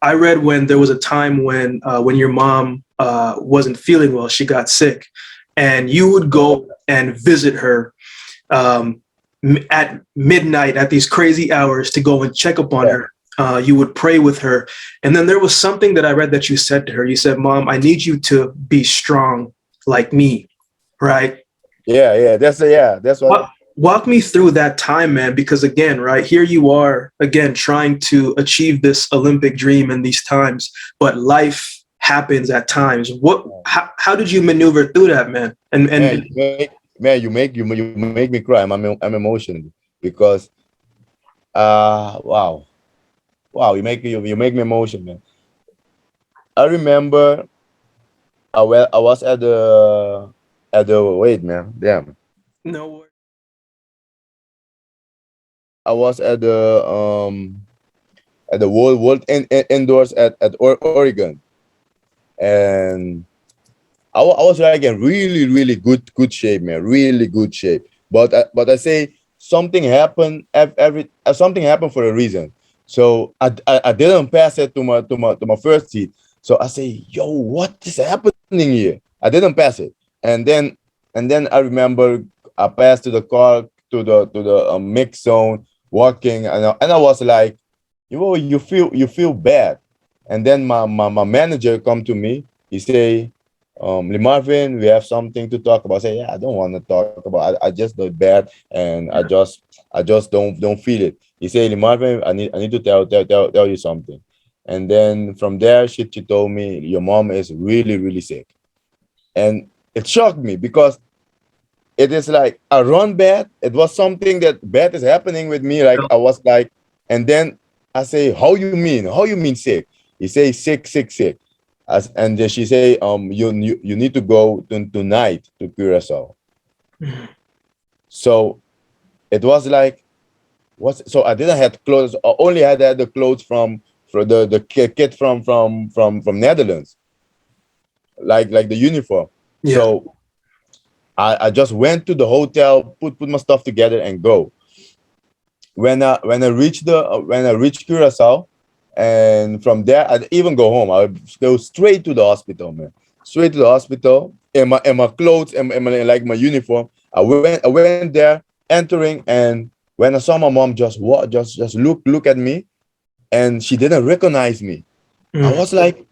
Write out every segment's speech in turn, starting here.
I read when there was a time when your mom wasn't feeling well, she got sick, and you would go and visit her at midnight at these crazy hours to go and check up on her. You would pray with her. And then there was something that I read that you said to her. You said, Mom, I need you to be strong like me, right? That's what. Walk me through that time, man, because again, right here you are again trying to achieve this Olympic dream in these times, but life happens at times. How did you maneuver through that, man? Man, you make me cry. I'm emotional because wow, you make me emotional, man. I remember I was at the wait, man, damn. No. I was at the world indoors at Oregon, and I was like in really good shape, man, really good shape. But I say something happened something happened for a reason. So I didn't pass it to my first heat. So I say, yo, what is happening here? I didn't pass it, and then I remember I passed to the car to the mix zone, walking, and I was like, you feel bad, and then my manager come to me. He say, Liemarvin, we have something to talk about. I say, yeah, I don't want to talk about. I just do bad, and I just don't feel it. He say, Liemarvin, I need to tell you something. And then from there, she told me your mom is really sick, and it shocked me because it is like I run bad. It was something that bad is happening with me. Like I was like, and then I say, how you mean? How you mean sick? He say sick. And then she say, you need to go tonight to Curacao. So it was like, what? So I didn't have clothes. I only had the clothes from the kit from Netherlands, like the uniform. Yeah. So I just went to the hotel, put my stuff together, and go. When I reached Curacao, and from there I even go home. I go straight to the hospital, man. Straight to the hospital in my clothes and like my uniform. I went there, entering, and when I saw my mom just look at me, and she didn't recognize me. I was like,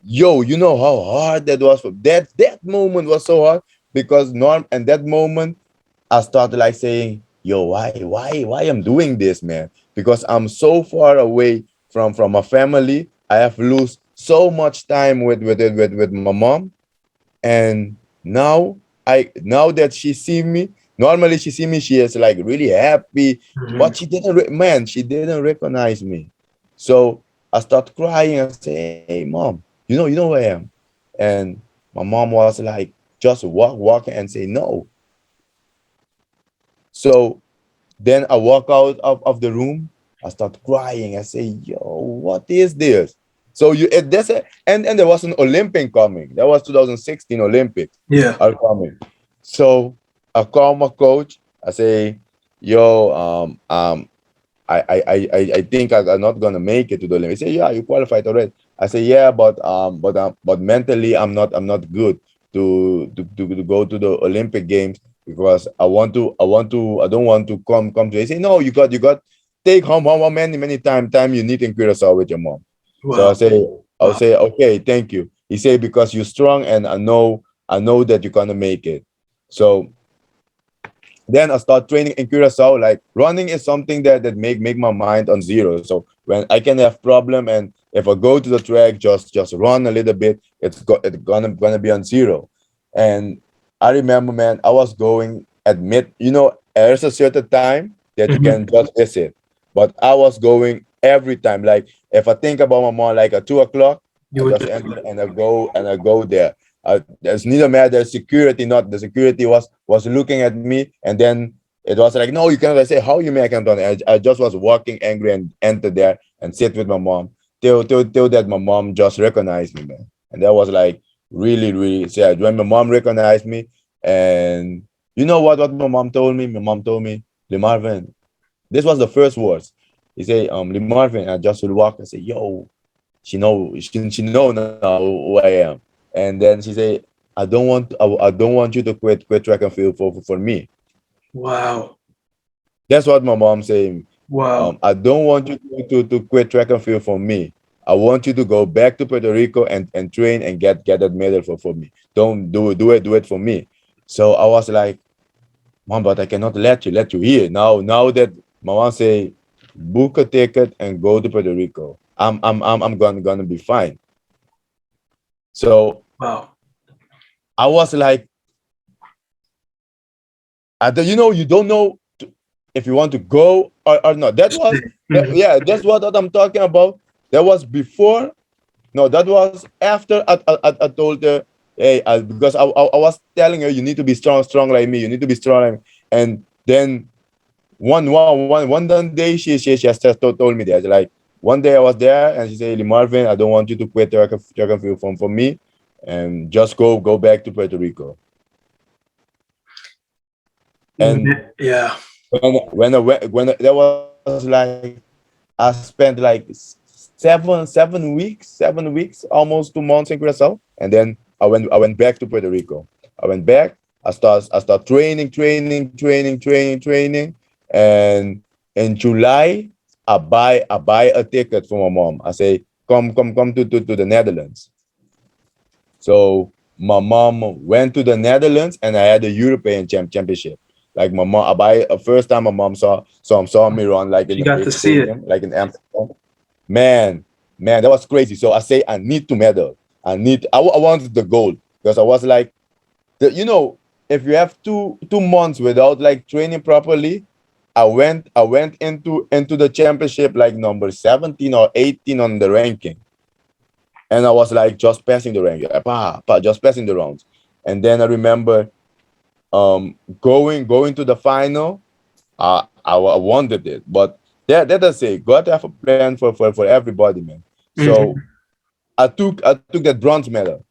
yo, you know how hard that was for that moment was so hard because Norm and that moment I started like saying, yo, why I'm doing this, man? Because I'm so far away from my family. I have lose so much time with my mom. And now that she see me, normally she see me, she is like really happy, but she didn't recognize me. So I start crying and say, hey mom, you know who I am. And my mom was like, just walk and say no. So then I walk out of the room. I start crying. I say, "Yo, what is this?" So and there was an Olympic coming. That was 2016 Olympics Yeah. are coming. So I call my coach. I say, "Yo, I think I'm not gonna make it to the Olympics." He say, "Yeah, you qualified already." I say, "Yeah, but mentally I'm not good to go to the Olympic Games because I don't want to come to." He say, "No, you got take how many time you need in Curacao with your mom." So Wow. I'll say, "Okay, thank you." He say, "Because you're strong and I know that you're gonna make it." So then I start training in Curacao. Like running is something that make my mind on zero. So when I can have problem, and if I go to the track, just run a little bit, it's gonna be on zero. And I remember, man, I was going at there's a certain time that you can just visit, but I was going every time. Like if I think about my mom, like at 2 o'clock, I You would. just enter and I go there. There's neither matter security, not the security was looking at me, and then it was like, no, you cannot. I say, how you mean I can't? I just was walking angry and enter there and sit with my mom till that my mom just recognized me, man. And that was like really sad when my mom recognized me. And you know what my mom told me? My mom told me, Liemarvin, this was the first words. He say, Liemarvin, I just would walk and say, yo, she know now who I am. And then she say, I don't want you to quit track and field for me. Wow. That's what my mom saying. Wow. I don't want you to quit track and field for me. I want you to go back to Puerto Rico and train and get that medal for me. Don't do it for me. So I was like, Mom, but I cannot let you here. Now that my mom say, book a ticket and go to Puerto Rico. I'm gonna be fine. So Wow. I was like, you don't know if you want to go or not. Mhm. Yeah, that's what I'm talking about. That was before. No, that was after I told her, hey, because I was telling her, you need to be strong like me. You need to be strong like me. And then one day she just told me that. Like one day I was there and she said, Liemarvin, I don't want you to quit track and field for me, and just go back to Puerto Rico. And Yeah. that was like, I spent like 7 weeks, almost 2 months in Curacao, and then I went back to Puerto Rico. I went back. I start training, and in July I buy a ticket for my mom. I say, come to the Netherlands. So my mom went to the Netherlands, and I had the European championship. Like my mom, I buy first time my mom saw me run like in She the got big to see it. stadium, like in Amsterdam. Man, that was crazy. So I say I need to medal. I wanted the gold because I was like, if you have two months without like training properly, I went into the championship like number 17 or 18 on the ranking, and I was like just passing the rank, just passing the rounds. And then I remember going to the final. I wanted it, but that I say, God have a plan for everybody, man. So Mhm. I took that bronze medal,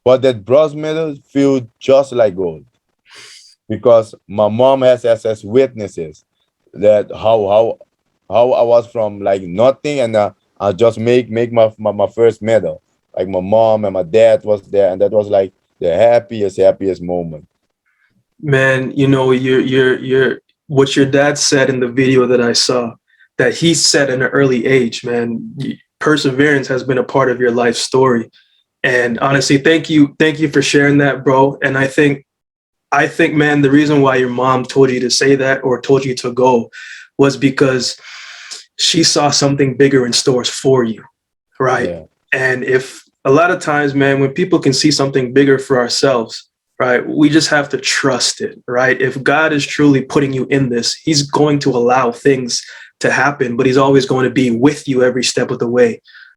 but that bronze medal feel just like gold because my mom has witnesses that how I was from like nothing, and I just make my first medal. Like my mom and my dad was there, and that was like the happiest moment. Man, you're what your dad said in the video that I saw, that he said in an early age, man, perseverance has been a part of your life story. And honestly, thank you for sharing that, bro. And I think, man, the reason why your mom told you to say that or told you to go was because she saw something bigger in stores for you, right? Yeah, And if a lot of times, man, when people can see something bigger for ourselves, right, we just have to trust it, right? If God is truly putting you in this, He's going to allow things to happen, but He's always going to be with you every step of the way.